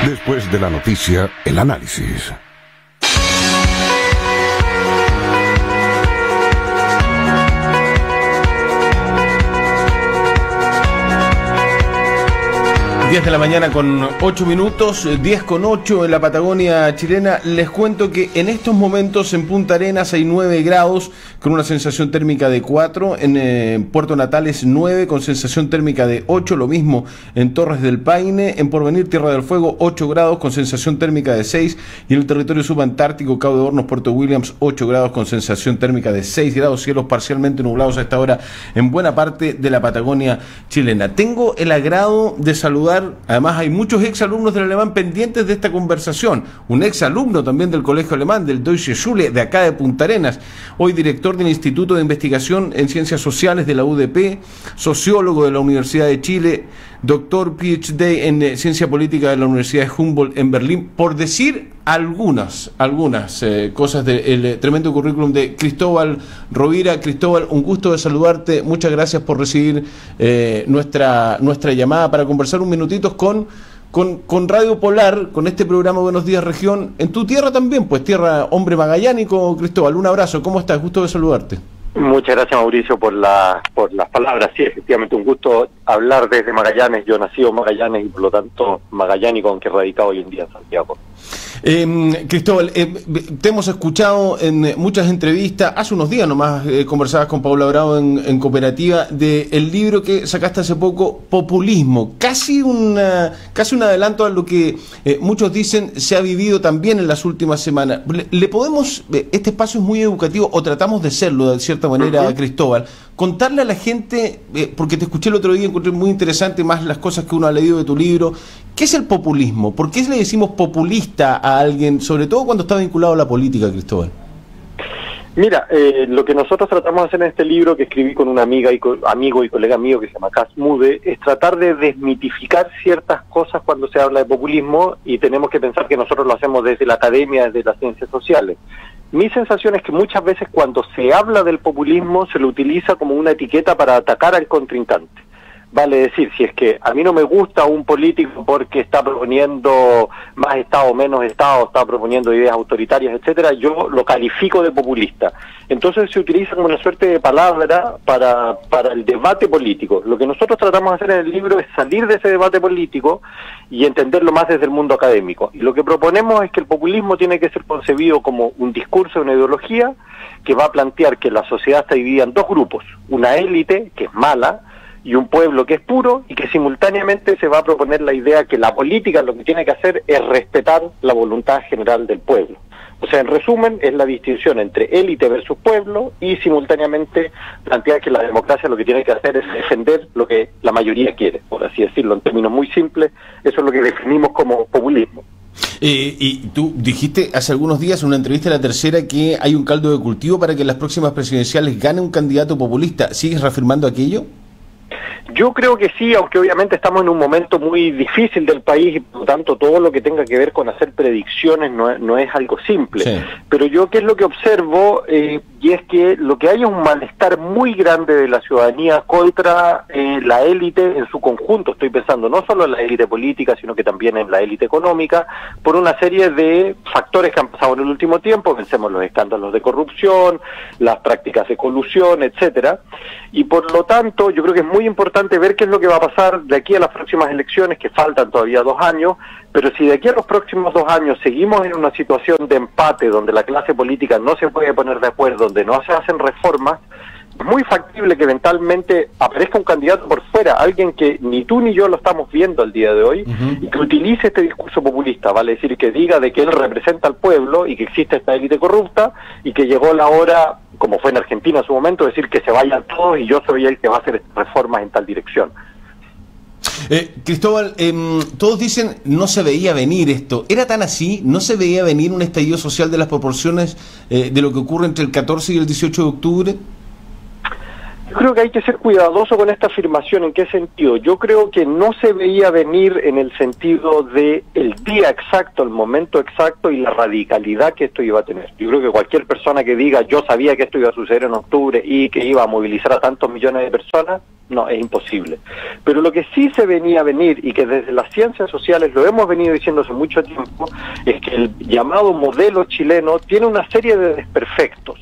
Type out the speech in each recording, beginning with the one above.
Después de la noticia, el análisis. De la mañana con 8 minutos, 10 con 8 en la Patagonia chilena. Les cuento que en estos momentos en Punta Arenas hay 9 grados con una sensación térmica de 4, en Puerto Natales 9 con sensación térmica de 8, lo mismo en Torres del Paine, en Porvenir, Tierra del Fuego 8 grados con sensación térmica de 6 y en el territorio subantártico, Cabo de Hornos, Puerto Williams 8 grados con sensación térmica de 6 grados, cielos parcialmente nublados a esta hora en buena parte de la Patagonia chilena. Tengo el agrado de saludar. Además hay muchos exalumnos del alemán pendientes de esta conversación. Un exalumno también del Colegio Alemán, del Deutsche Schule, de acá de Punta Arenas. Hoy director del Instituto de Investigación en Ciencias Sociales de la UDP, sociólogo de la Universidad de Chile, doctor PhD en Ciencia Política de la Universidad de Humboldt en Berlín, por decir algunas cosas del tremendo currículum de Cristóbal Rovira. Cristóbal, un gusto de saludarte, muchas gracias por recibir nuestra llamada para conversar un minutito con Radio Polar, con este programa Buenos Días Región, en tu tierra también, pues tierra hombre magallánico. Cristóbal, un abrazo, ¿cómo estás? Gusto de saludarte. Muchas gracias, Mauricio, por las palabras. Sí, efectivamente, un gusto hablar desde Magallanes. Yo nací en Magallanes y por lo tanto magallánico, aunque radicado hoy en día en Santiago. Cristóbal, te hemos escuchado en muchas entrevistas. Hace unos días nomás conversabas con Paula Bravo en Cooperativa del libro que sacaste hace poco, Populismo. Casi un adelanto a lo que muchos dicen se ha vivido también en las últimas semanas. ¿Le podemos, este espacio es muy educativo, o tratamos de serlo de cierta manera, Cristóbal, contarle a la gente, porque te escuché el otro día, encontré muy interesante más las cosas que uno ha leído de tu libro, ¿qué es el populismo? ¿Por qué le decimos populista a alguien, sobre todo cuando está vinculado a la política, Cristóbal? Mira, lo que nosotros tratamos de hacer en este libro, que escribí con una amigo y colega mío que se llama Cas Mude, es tratar de desmitificar ciertas cosas cuando se habla de populismo, y tenemos que pensar que nosotros lo hacemos desde la academia, desde las ciencias sociales. Mi sensación es que muchas veces cuando se habla del populismo se lo utiliza como una etiqueta para atacar al contrincante. Vale decir, si es que a mí no me gusta un político porque está proponiendo más Estado o menos Estado, está proponiendo ideas autoritarias, etcétera, yo lo califico de populista. Entonces se utiliza como una suerte de palabra para el debate político. Lo que nosotros tratamos de hacer en el libro es salir de ese debate político y entenderlo más desde el mundo académico. Y lo que proponemos es que el populismo tiene que ser concebido como un discurso, una ideología, que va a plantear que la sociedad está dividida en dos grupos: una élite, que es mala, y un pueblo que es puro, y que simultáneamente se va a proponer la idea que la política lo que tiene que hacer es respetar la voluntad general del pueblo. O sea, en resumen, es la distinción entre élite versus pueblo, y simultáneamente plantear que la democracia lo que tiene que hacer es defender lo que la mayoría quiere, por así decirlo, en términos muy simples. Eso es lo que definimos como populismo. Y tú dijiste hace algunos días en una entrevista en La Tercera que hay un caldo de cultivo para que en las próximas presidenciales gane un candidato populista. ¿Sigues reafirmando aquello? Yo creo que sí, aunque obviamente estamos en un momento muy difícil del país y por lo tanto todo lo que tenga que ver con hacer predicciones no es algo simple. Sí. Pero yo, ¿qué es lo que observo? Y es que lo que hay es un malestar muy grande de la ciudadanía contra la élite en su conjunto. Estoy pensando no solo en la élite política, sino que también en la élite económica, por una serie de factores que han pasado en el último tiempo. Pensemos los escándalos de corrupción, las prácticas de colusión, etcétera. Y por lo tanto, yo creo que es muy importante ver qué es lo que va a pasar de aquí a las próximas elecciones, que faltan todavía 2 años, pero si de aquí a los próximos 2 años seguimos en una situación de empate, donde la clase política no se puede poner de acuerdo, donde no se hacen reformas, es muy factible que eventualmente aparezca un candidato por fuera, alguien que ni tú ni yo lo estamos viendo al día de hoy, y que utilice este discurso populista, vale decir, que diga de que él representa al pueblo y que existe esta élite corrupta y que llegó la hora, como fue en Argentina en su momento, decir que se vayan todos y yo soy el que va a hacer reformas en tal dirección. Cristóbal, todos dicen no se veía venir esto. ¿Era tan así? ¿No se veía venir un estallido social de las proporciones de lo que ocurre entre el 14 y el 18 de octubre? Yo creo que hay que ser cuidadoso con esta afirmación. ¿En qué sentido? Yo creo que no se veía venir en el sentido de el día exacto, el momento exacto y la radicalidad que esto iba a tener. Yo creo que cualquier persona que diga yo sabía que esto iba a suceder en octubre y que iba a movilizar a tantos millones de personas, no, es imposible. Pero lo que sí se venía a venir, y que desde las ciencias sociales lo hemos venido diciendo hace mucho tiempo, es que el llamado modelo chileno tiene una serie de desperfectos.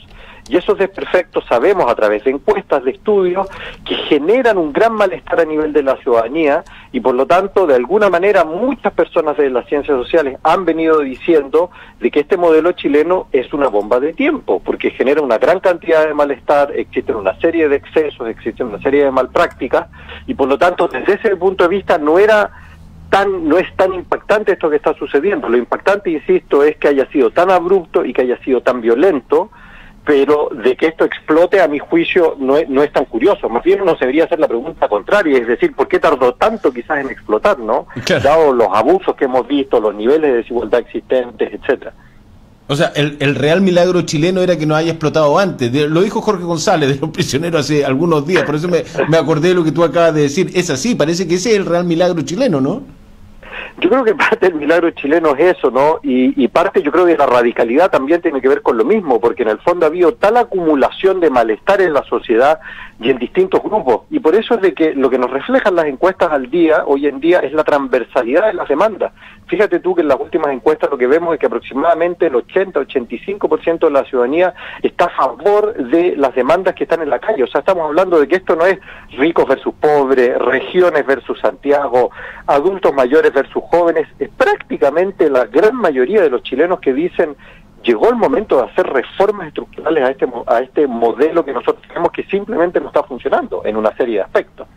Y esos desperfectos sabemos a través de encuestas, de estudios, que generan un gran malestar a nivel de la ciudadanía y por lo tanto, de alguna manera, muchas personas de las ciencias sociales han venido diciendo de que este modelo chileno es una bomba de tiempo, porque genera una gran cantidad de malestar, existen una serie de excesos, existen una serie de malprácticas y por lo tanto, desde ese punto de vista no es tan impactante esto que está sucediendo. Lo impactante, insisto, es que haya sido tan abrupto y que haya sido tan violento, pero de que esto explote, a mi juicio, no es tan curioso. Más bien uno se debería hacer la pregunta contraria, es decir, ¿por qué tardó tanto quizás en explotar, no? Claro. Dado los abusos que hemos visto, los niveles de desigualdad existentes, etcétera. O sea, el real milagro chileno era que no haya explotado antes. Lo dijo Jorge González, de los prisioneros, hace algunos días. Por eso me acordé de lo que tú acabas de decir. Es así, parece que ese es el real milagro chileno, ¿no? Yo creo que parte del milagro chileno es eso, ¿no? Y parte, yo creo que la radicalidad también tiene que ver con lo mismo, porque en el fondo ha habido tal acumulación de malestar en la sociedad y en distintos grupos, y por eso es de que lo que nos reflejan las encuestas al día, hoy en día, es la transversalidad de las demandas. Fíjate tú que en las últimas encuestas lo que vemos es que aproximadamente el 80-85% de la ciudadanía está a favor de las demandas que están en la calle. O sea, estamos hablando de que esto no es ricos versus pobres, regiones versus Santiago, adultos mayores versus jóvenes, es prácticamente la gran mayoría de los chilenos que dicen llegó el momento de hacer reformas estructurales a este modelo que nosotros tenemos, que simplemente no está funcionando en una serie de aspectos.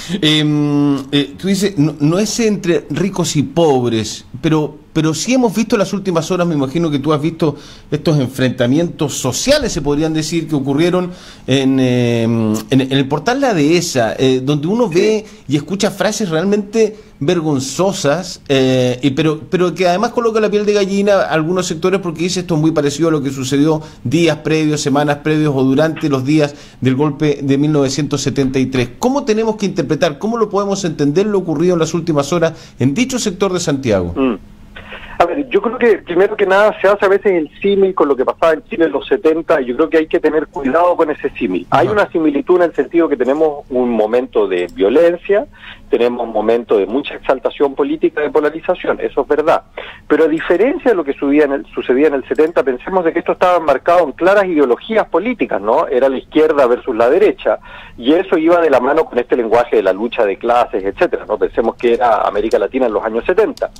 Tú dices, no es entre ricos y pobres, pero sí hemos visto en las últimas horas, me imagino que tú has visto estos enfrentamientos sociales, se podrían decir, que ocurrieron en el portal La Dehesa, donde uno ve y escucha frases realmente vergonzosas, pero que además coloca la piel de gallina a algunos sectores, porque dice esto es muy parecido a lo que sucedió días previos, semanas previos o durante los días del golpe de 1973. ¿Cómo tenemos que interpretar, cómo lo podemos entender lo ocurrido en las últimas horas en dicho sector de Santiago? A ver, yo creo que primero que nada se hace a veces el símil con lo que pasaba en Chile en los 70, y yo creo que hay que tener cuidado con ese símil. Hay una similitud en el sentido que tenemos un momento de violencia, tenemos un momento de mucha exaltación política, de polarización, eso es verdad. Pero a diferencia de lo que sucedía en el 70, pensemos de que esto estaba marcado en claras ideologías políticas, ¿no? Era la izquierda versus la derecha, y eso iba de la mano con este lenguaje de la lucha de clases, etcétera, ¿no? Pensemos que era América Latina en los años 70.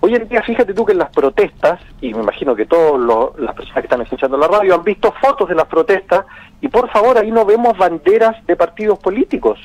Hoy en día, fíjate tú que en las protestas, y me imagino que todas las personas que están escuchando la radio han visto fotos de las protestas, y por favor, ahí no vemos banderas de partidos políticos.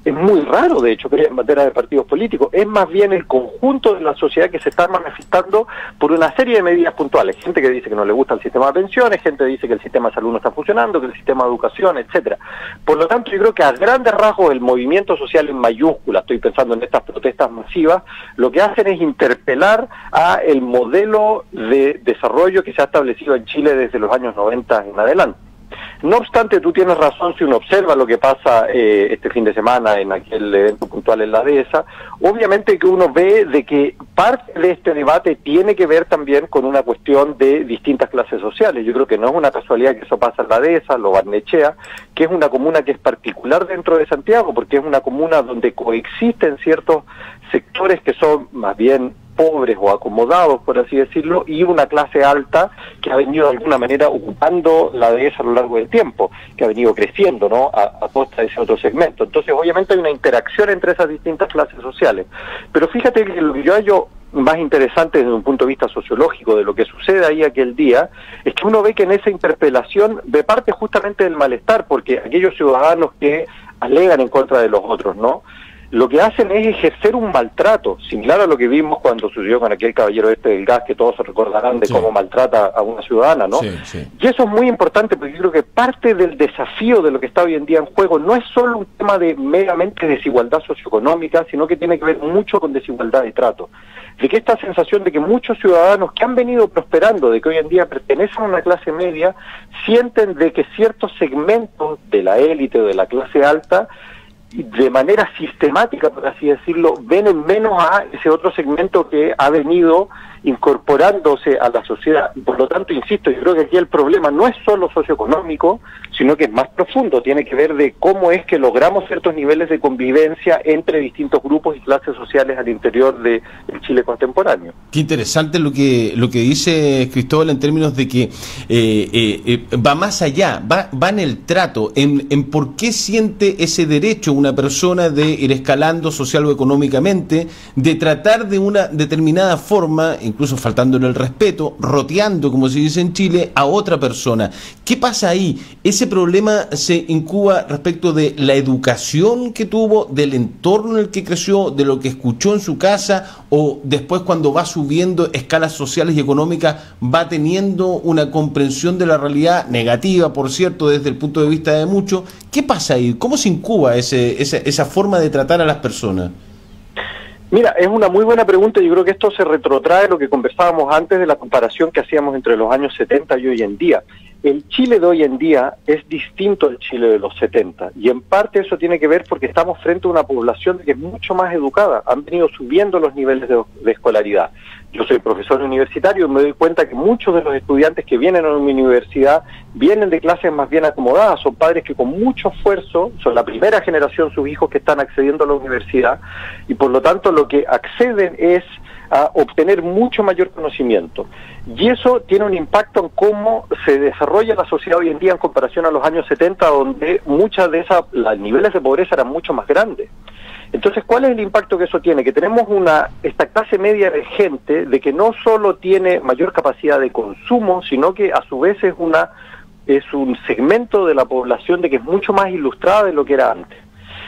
Es muy raro, de hecho, que haya banderas de partidos políticos. Es más bien el conjunto de la sociedad que se está manifestando por una serie de medidas puntuales. Gente que dice que no le gusta el sistema de pensiones, gente que dice que el sistema de salud no está funcionando, que el sistema de educación, etcétera. Por lo tanto, yo creo que a grandes rasgos el movimiento social en mayúscula, estoy pensando en estas protestas masivas, lo que hacen es interpelar a el modelo de desarrollo que se ha establecido en Chile desde los años 90 en adelante. No obstante, tú tienes razón, si uno observa lo que pasa este fin de semana en aquel evento puntual en La Dehesa, obviamente que uno ve de que parte de este debate tiene que ver también con una cuestión de distintas clases sociales. Yo creo que no es una casualidad que eso pasa en La Dehesa, Lo Barnechea, que es una comuna que es particular dentro de Santiago, porque es una comuna donde coexisten ciertos sectores que son más bien pobres o acomodados, por así decirlo, y una clase alta que ha venido de alguna manera ocupando La Dehesa a lo largo del tiempo, que ha venido creciendo, ¿no?, a costa de ese otro segmento. Entonces, obviamente hay una interacción entre esas distintas clases sociales. Pero fíjate que lo que yo hallo más interesante desde un punto de vista sociológico de lo que sucede ahí aquel día, es que uno ve que en esa interpelación ve parte justamente del malestar, porque aquellos ciudadanos que alegan en contra de los otros, ¿no?, lo que hacen es ejercer un maltrato, similar a lo que vimos cuando sucedió con aquel caballero del gas, que todos se recordarán de cómo maltrata a una ciudadana, ¿no? Y eso es muy importante, porque yo creo que parte del desafío de lo que está hoy en día en juego no es solo un tema de meramente desigualdad socioeconómica, sino que tiene que ver mucho con desigualdad de trato. de que esta sensación de que muchos ciudadanos que han venido prosperando, de que hoy en día pertenecen a una clase media, sienten de que ciertos segmentos de la élite o de la clase alta, de manera sistemática, por así decirlo, ven en menos a ese otro segmento que ha venido incorporándose a la sociedad. Por lo tanto, insisto, yo creo que aquí el problema no es solo socioeconómico, sino que es más profundo, tiene que ver de cómo es que logramos ciertos niveles de convivencia entre distintos grupos y clases sociales al interior del Chile contemporáneo. Qué interesante lo que dice Cristóbal en términos de que va más allá, va en el trato, en por qué siente ese derecho una persona de ir escalando social o económicamente, de tratar de una determinada forma, incluso faltándole el respeto, roteando, como se dice en Chile, a otra persona. ¿Qué pasa ahí? ¿Ese problema se incuba respecto de la educación que tuvo, del entorno en el que creció, de lo que escuchó en su casa, o después cuando va subiendo escalas sociales y económicas va teniendo una comprensión de la realidad negativa, por cierto, desde el punto de vista de muchos? ¿Qué pasa ahí? ¿Cómo se incuba esa forma de tratar a las personas? Mira, es una muy buena pregunta. Yo creo que esto se retrotrae a lo que conversábamos antes de la comparación que hacíamos entre los años 70 y hoy en día. El Chile de hoy en día es distinto al Chile de los 70 y en parte eso tiene que ver porque estamos frente a una población que es mucho más educada, han venido subiendo los niveles de escolaridad. Yo soy profesor universitario y me doy cuenta que muchos de los estudiantes que vienen a mi universidad vienen de clases más bien acomodadas, son padres que con mucho esfuerzo, son la primera generación sus hijos que están accediendo a la universidad y por lo tanto lo que acceden es a obtener mucho mayor conocimiento. Y eso tiene un impacto en cómo se desarrolla la sociedad hoy en día en comparación a los años 70, donde muchas de esas, los niveles de pobreza eran mucho más grandes. Entonces, ¿cuál es el impacto que eso tiene? Que tenemos esta clase media de gente de que no solo tiene mayor capacidad de consumo, sino que a su vez es un segmento de la población de que es mucho más ilustrada de lo que era antes.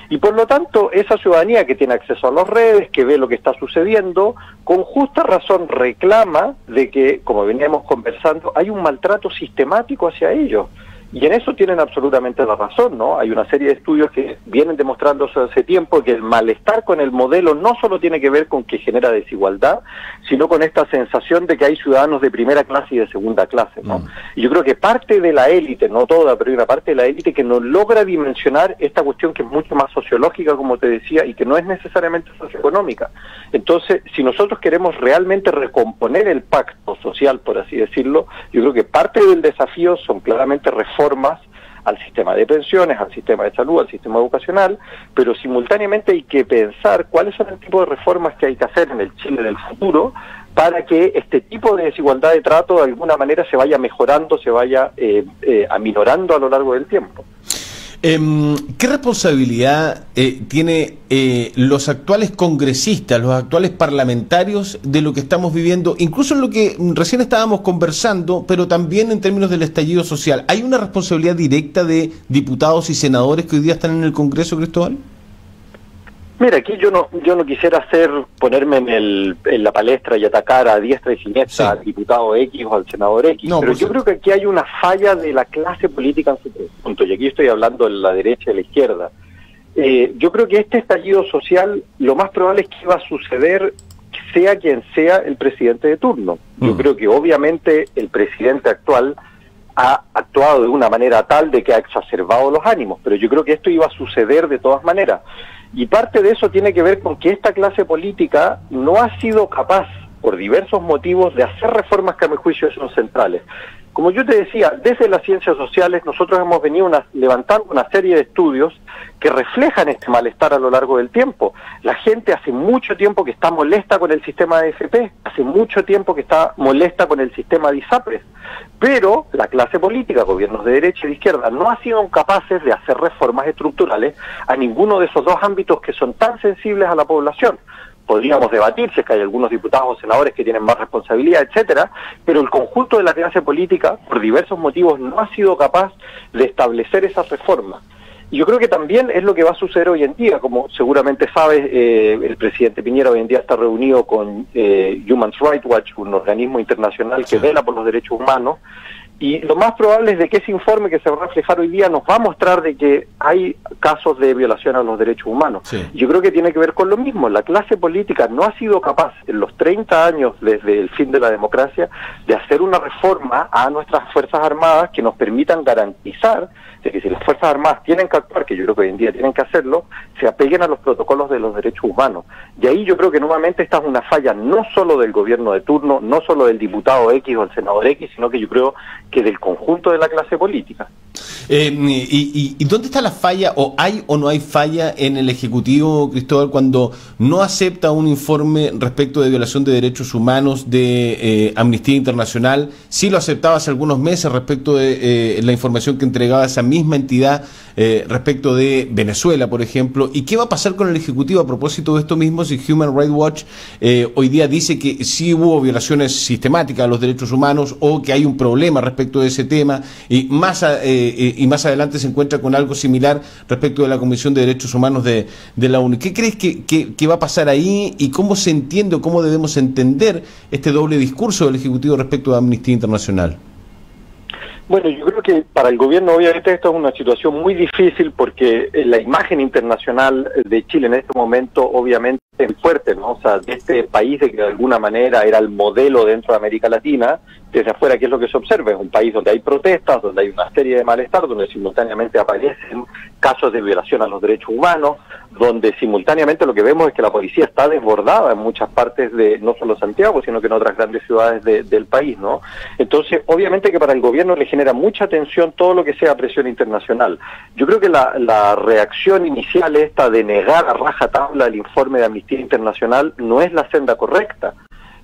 Y por lo tanto, esa ciudadanía que tiene acceso a las redes, que ve lo que está sucediendo, con justa razón reclama de que, como veníamos conversando, hay un maltrato sistemático hacia ellos. Y en eso tienen absolutamente la razón, ¿no? Hay una serie de estudios que vienen demostrándose hace tiempo que el malestar con el modelo no solo tiene que ver con que genera desigualdad, sino con esta sensación de que hay ciudadanos de primera clase y de segunda clase, ¿no? Y yo creo que parte de la élite, no toda, pero hay una parte de la élite que no logra dimensionar esta cuestión que es mucho más sociológica, como te decía, y que no es necesariamente socioeconómica. Entonces, si nosotros queremos realmente recomponer el pacto social, por así decirlo, yo creo que parte del desafío son claramente reformas al sistema de pensiones, al sistema de salud, al sistema educacional, pero simultáneamente hay que pensar cuáles son el tipo de reformas que hay que hacer en el Chile del futuro para que este tipo de desigualdad de trato de alguna manera se vaya mejorando, se vaya aminorando a lo largo del tiempo. ¿Qué responsabilidad tiene los actuales congresistas, los actuales parlamentarios de lo que estamos viviendo, incluso en lo que recién estábamos conversando, pero también en términos del estallido social? ¿Hay una responsabilidad directa de diputados y senadores que hoy día están en el Congreso, Cristóbal? Mira, aquí yo no quisiera ponerme en la palestra y atacar a diestra y siniestra al diputado X o al senador X, pero yo creo que aquí hay una falla de la clase política en su conjunto, y aquí estoy hablando de la derecha y de la izquierda. Yo creo que este estallido social, lo más probable es que va a suceder sea quien sea el presidente de turno. Yo creo que obviamente el presidente actual ha actuado de una manera tal de que ha exacerbado los ánimos, pero yo creo que esto iba a suceder de todas maneras. Y parte de eso tiene que ver con que esta clase política no ha sido capaz, por diversos motivos, de hacer reformas que a mi juicio son centrales. Como yo te decía, desde las ciencias sociales nosotros hemos venido levantando una serie de estudios que reflejan este malestar a lo largo del tiempo. La gente hace mucho tiempo que está molesta con el sistema de AFP, hace mucho tiempo que está molesta con el sistema de ISAPRES, pero la clase política, gobiernos de derecha y de izquierda, no han sido capaces de hacer reformas estructurales a ninguno de esos dos ámbitos que son tan sensibles a la población. Podríamos debatir si es que hay algunos diputados o senadores que tienen más responsabilidad, etcétera, pero el conjunto de la clase política, por diversos motivos, no ha sido capaz de establecer esas reformas. Y yo creo que también es lo que va a suceder hoy en día. Como seguramente sabes, el presidente Piñera hoy en día está reunido con Human Rights Watch, un organismo internacional que vela por los derechos humanos, Y lo más probable es de que ese informe que se va a reflejar hoy día nos va a mostrar de que hay casos de violación a los derechos humanos. Sí. Yo creo que tiene que ver con lo mismo. La clase política no ha sido capaz en los 30 años desde el fin de la democracia de hacer una reforma a nuestras Fuerzas Armadas que nos permitan garantizar de que si las Fuerzas Armadas tienen que actuar, que yo creo que hoy en día tienen que hacerlo, se apeguen a los protocolos de los derechos humanos. Y ahí yo creo que nuevamente esta es una falla no solo del gobierno de turno, no solo del diputado X o el senador X, sino que yo creo que del conjunto de la clase política. ¿Y dónde está la falla, o hay o no hay falla en el Ejecutivo, Cristóbal, cuando no acepta un informe respecto de violación de derechos humanos de Amnistía Internacional? Sí lo aceptaba hace algunos meses respecto de la información que entregaba esa misma entidad respecto de Venezuela, por ejemplo. ¿Y qué va a pasar con el Ejecutivo a propósito de esto mismo si Human Rights Watch hoy día dice que sí hubo violaciones sistemáticas a los derechos humanos o que hay un problema respecto de ese tema, y más adelante se encuentra con algo similar respecto de la Comisión de Derechos Humanos de la ONU? ¿Qué crees que va a pasar ahí, y cómo se entiende o cómo debemos entender este doble discurso del Ejecutivo respecto a Amnistía Internacional? Bueno, yo creo que para el gobierno obviamente esto es una situación muy difícil porque la imagen internacional de Chile en este momento obviamente es fuerte, ¿no? O sea, de este país de que de alguna manera era el modelo dentro de América Latina, desde afuera, ¿qué es lo que se observa? Es un país donde hay protestas, donde hay una serie de malestar, donde simultáneamente aparecen casos de violación a los derechos humanos, donde simultáneamente lo que vemos es que la policía está desbordada en muchas partes de, no solo Santiago, sino que en otras grandes ciudades del país, ¿no? Entonces, obviamente que para el gobierno le genera mucha tensión todo lo que sea presión internacional. Yo creo que la reacción inicial esta de negar a rajatabla el informe de Amnistía Internacional no es la senda correcta.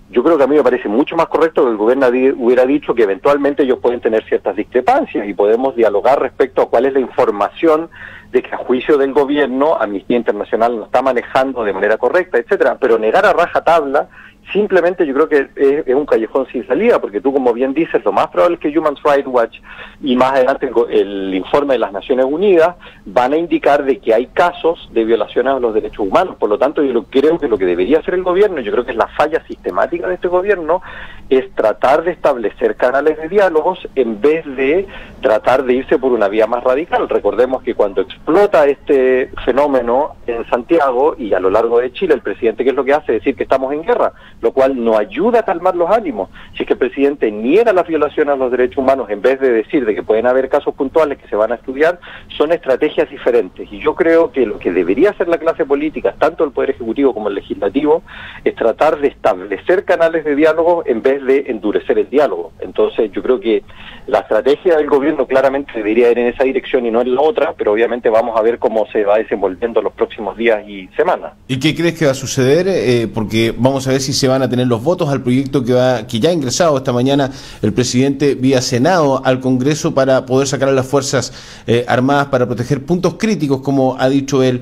Yo creo que a mí me parece mucho más correcto que el gobierno hubiera dicho que eventualmente ellos pueden tener ciertas discrepancias y podemos dialogar respecto a cuál es la información de que a juicio del gobierno Amnistía Internacional no está manejando de manera correcta, etcétera. Pero negar a rajatabla simplemente yo creo que es un callejón sin salida, porque tú, como bien dices, lo más probable es que Human Rights Watch y más adelante el informe de las Naciones Unidas van a indicar de que hay casos de violaciones a los derechos humanos. Por lo tanto, yo creo que lo que debería hacer el gobierno, yo creo que es la falla sistemática de este gobierno, es tratar de establecer canales de diálogos en vez de tratar de irse por una vía más radical. Recordemos que cuando explota este fenómeno en Santiago y a lo largo de Chile, el presidente, ¿qué es lo que hace? Decir que estamos en guerra, lo cual no ayuda a calmar los ánimos. Si es que el presidente niega las violaciones a los derechos humanos en vez de decir de que pueden haber casos puntuales que se van a estudiar, son estrategias diferentes. Y yo creo que lo que debería hacer la clase política, tanto el Poder Ejecutivo como el Legislativo, es tratar de establecer canales de diálogo en vez de endurecer el diálogo. Entonces yo creo que la estrategia del gobierno claramente debería ir en esa dirección y no en la otra, pero obviamente vamos a ver cómo se va desenvolviendo los próximos días y semanas. ¿Y qué crees que va a suceder? Porque vamos a ver si se van a tener los votos al proyecto que ya ha ingresado esta mañana el presidente vía Senado al Congreso para poder sacar a las Fuerzas Armadas para proteger puntos críticos, como ha dicho él,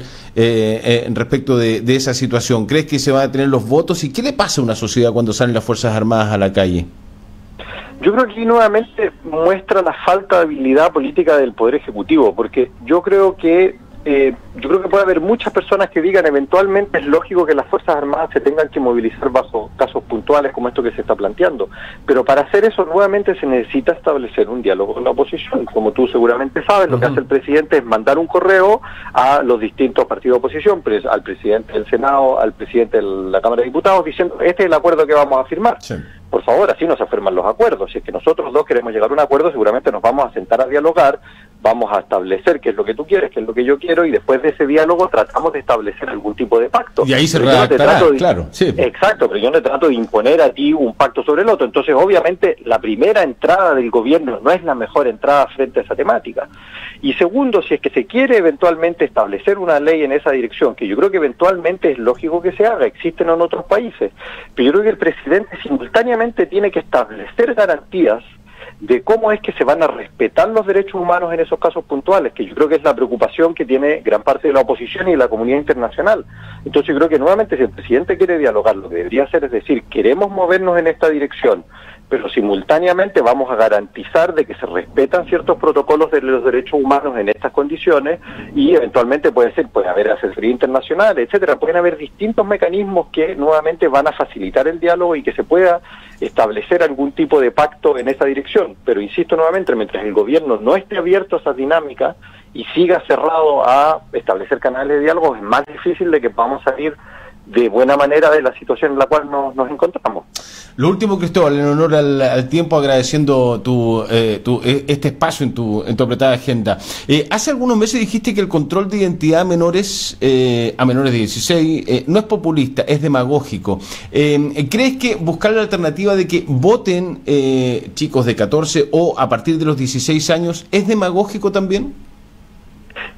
respecto de esa situación. ¿Crees que se van a tener los votos? ¿Y qué le pasa a una sociedad cuando salen las Fuerzas Armadas a la calle? Yo creo que aquí nuevamente muestra la falta de habilidad política del Poder Ejecutivo, porque yo creo que puede haber muchas personas que digan eventualmente es lógico que las Fuerzas Armadas se tengan que movilizar bajo casos puntuales como esto que se está planteando, pero para hacer eso nuevamente se necesita establecer un diálogo con la oposición. Como tú seguramente sabes, lo que hace el presidente es mandar un correo a los distintos partidos de oposición, al presidente del Senado, al presidente de la Cámara de Diputados, diciendo este es el acuerdo que vamos a firmar. Sí. Por favor, así no se firman los acuerdos. Si es que nosotros dos queremos llegar a un acuerdo, seguramente nos vamos a sentar a dialogar, vamos a establecer qué es lo que tú quieres, qué es lo que yo quiero, y después de ese diálogo tratamos de establecer algún tipo de pacto. Y ahí se redactará, claro. Sí. Exacto, pero yo no trato de imponer a ti un pacto sobre el otro. Entonces, obviamente, la primera entrada del gobierno no es la mejor entrada frente a esa temática. Y segundo, si es que se quiere eventualmente establecer una ley en esa dirección, que yo creo que eventualmente es lógico que se haga, existen en otros países, pero yo creo que el presidente simultáneamente tiene que establecer garantías de cómo es que se van a respetar los derechos humanos en esos casos puntuales, que yo creo que es la preocupación que tiene gran parte de la oposición y de la comunidad internacional. Entonces yo creo que nuevamente si el presidente quiere dialogar, lo que debería hacer es decir, queremos movernos en esta dirección, pero simultáneamente vamos a garantizar de que se respetan ciertos protocolos de los derechos humanos en estas condiciones, y eventualmente puede haber asesoría internacional, etcétera. Pueden haber distintos mecanismos que nuevamente van a facilitar el diálogo y que se pueda establecer algún tipo de pacto en esa dirección. Pero insisto nuevamente, mientras el gobierno no esté abierto a esas dinámicas y siga cerrado a establecer canales de diálogo, es más difícil de que podamos salir de buena manera de la situación en la cual nos encontramos. Lo último, Cristóbal, en honor al tiempo, agradeciendo este espacio en tu apretada agenda. Hace algunos meses dijiste que el control de identidad a menores de 16 no es populista, es demagógico. ¿Crees que buscar la alternativa de que voten chicos de 14 o a partir de los 16 años es demagógico también?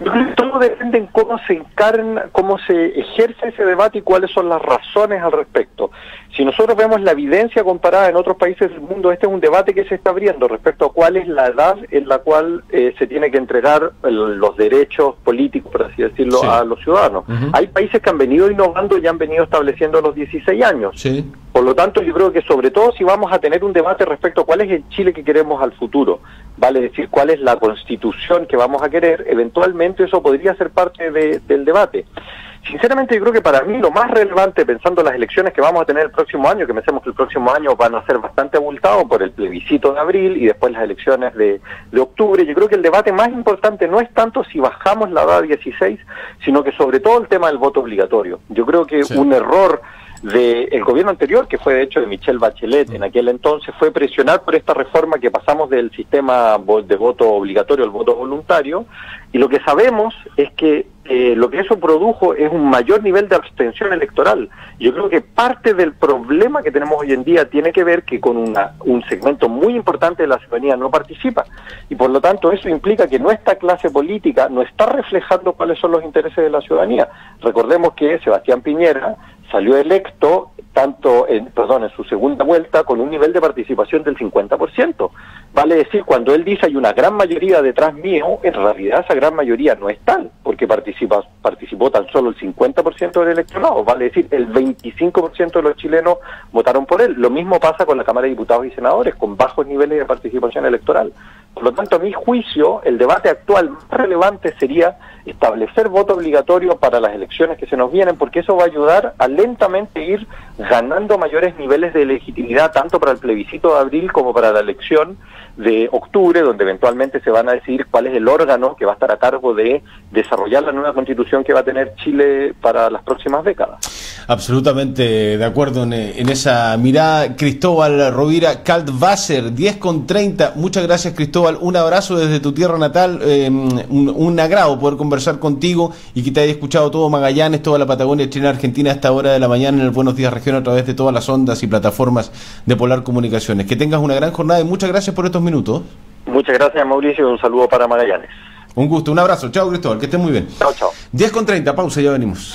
Yo creo que todo depende en cómo se encarna, cómo se ejerce ese debate y cuáles son las razones al respecto. Si nosotros vemos la evidencia comparada en otros países del mundo, este es un debate que se está abriendo respecto a cuál es la edad en la cual se tiene que entregar los derechos políticos, por así decirlo, sí, a los ciudadanos. Hay países que han venido innovando y han venido estableciendo los 16 años. Sí. Por lo tanto, yo creo que sobre todo si vamos a tener un debate respecto a cuál es el Chile que queremos al futuro, vale decir, cuál es la constitución que vamos a querer, eventualmente eso podría ser parte del debate. Sinceramente, yo creo que para mí lo más relevante, pensando en las elecciones que vamos a tener el próximo año, que pensemos que el próximo año van a ser bastante abultados por el plebiscito de abril y después las elecciones de octubre, yo creo que el debate más importante no es tanto si bajamos la edad a 16, sino que sobre todo el tema del voto obligatorio. Yo creo que un error del gobierno anterior, que fue de hecho de Michelle Bachelet en aquel entonces, fue presionar por esta reforma que pasamos del sistema de voto obligatorio al voto voluntario, y lo que sabemos es que lo que eso produjo es un mayor nivel de abstención electoral. Yo creo que parte del problema que tenemos hoy en día tiene que ver que con un segmento muy importante de la ciudadanía no participa, y por lo tanto eso implica que nuestra clase política no está reflejando cuáles son los intereses de la ciudadanía. Recordemos que Sebastián Piñera salió electo en su segunda vuelta con un nivel de participación del 50%. Vale decir, cuando él dice hay una gran mayoría detrás mío, en realidad esa gran mayoría no es tal, porque participó tan solo el 50% del electorado. Vale decir, el 25% de los chilenos votaron por él. Lo mismo pasa con la Cámara de Diputados y Senadores, con bajos niveles de participación electoral. Por lo tanto, a mi juicio, el debate actual más relevante sería establecer voto obligatorio para las elecciones que se nos vienen, porque eso va a ayudar a lentamente ir ganando mayores niveles de legitimidad, tanto para el plebiscito de abril como para la elección de octubre, donde eventualmente se van a decidir cuál es el órgano que va a estar a cargo de desarrollar la nueva constitución que va a tener Chile para las próximas décadas. Absolutamente de acuerdo en esa mirada. Cristóbal Rovira Kaltwasser, 10:30. Muchas gracias, Cristóbal. Un abrazo desde tu tierra natal. Un agrado poder conversar contigo y que te haya escuchado todo Magallanes, toda la Patagonia chilena, Argentina a esta hora de la mañana en el Buenos Días Región a través de todas las ondas y plataformas de Polar Comunicaciones. Que tengas una gran jornada y muchas gracias por estos minutos. Muchas gracias, Mauricio, y un saludo para Magallanes. Un gusto, un abrazo. Chao, Cristóbal, que estés muy bien. Chao, chao. 10:30, pausa, ya venimos.